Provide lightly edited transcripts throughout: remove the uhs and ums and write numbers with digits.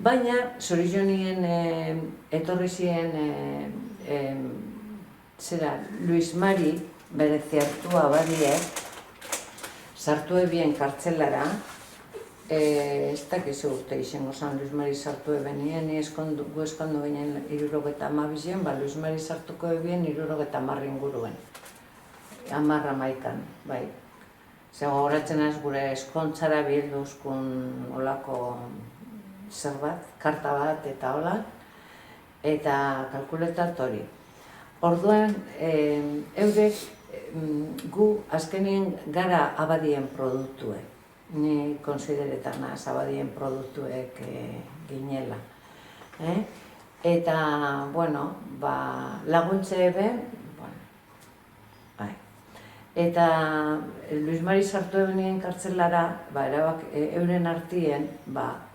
Baina, zorizionien etorri ziren Luis Mari, bere zertua abadiek, sartu ebien kartzelara, ez dakizu urte izango zan Luis Mari sartu ebenien, gu eskondu ginen 70 ba Luis Mari sartuko ebien 70 inguruen. 10-11, bai. Zer gogoratzen az gure eskontzara bilduzkun olako zer bat, karta bat eta hola, eta kalkuletat hori. Orduan, eurek gu azkenien gara abadien produktuek. Ni konsideretan az abadien produktuek ginela. Eta, bueno, laguntze eben, eta Luis Mari sartu ebenien kartzelara, euren artien,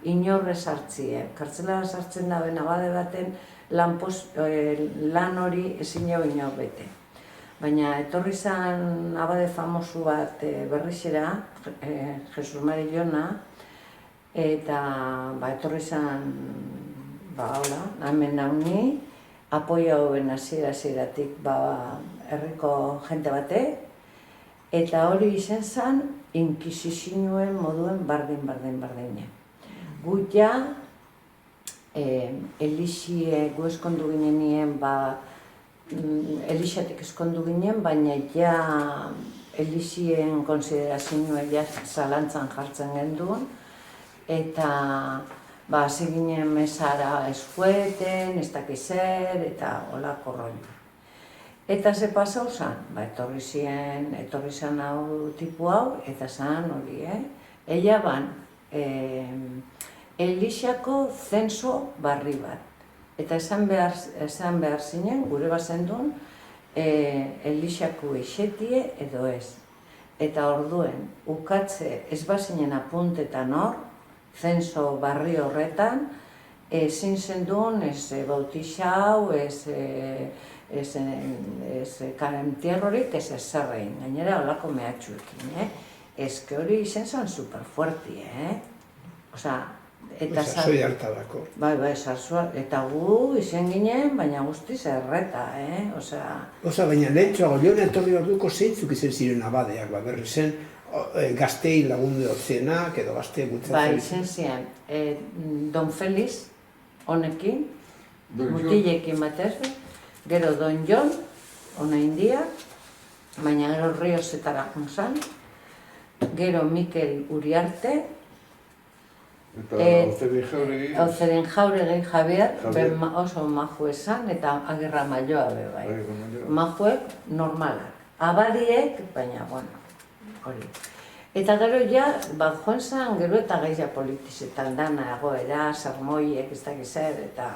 inorre sartzie. Kartzelara sartzen da ben abade baten lan hori ezin jau inor bete. Baina etorri zan abade famosu bat berrizera, Jesus Mari Jona, eta etorri zan, hemen nauni, apoia hoben hasieratik herriko jente batek, eta hori izen zan, inkisizioen moduen bardin. Gu ja, Elixie gu eskondu ginen nien, Elixatik eskondu ginen, baina ja Elixien konsiderazioa ja zalantzan jartzen genduen, eta hasi ginen mesara eskueten, ez dakizer, eta holako rollo. Eta ze pasau zan, etorri zan hau tipu hau, eta zan hori, ella ban, Elixako zenso barri bat. Eta esan behar zinen, gure bazendun, Elixako eixetie edo ez. Eta orduen, ukatze ez bazinen apuntetan hor, zenso barri horretan, ezin zendun, ez bautixau, ez entierrorik, ez zerrein, gainera holako mehatxuekin, Ez que hori izen zan superfuerti, Eta zoi hartadako. Bai, eta gu izen ginen, baina guztiz erreta, Baina lehentxoago, joan etorri orduko zeintzuk izen ziren abadeak, berri zen gaztei lagundu dotzienak edo gaztei gutzatzen. Bai, izen ziren, Don Feliz, honekin, mutilekin batez, gero Don Jon, hona india, baina gero Riosetara junzan, gero Mikel Uriarte, Ozerin Jauregi Javier, oso maju esan, eta Agirra Maioa bai. Majuek normalak. Abadiek, baina, hori. Eta gero ja, joan zan, gero eta gaia politizetan dana egoera, sarmoiek, ez dakizer, eta,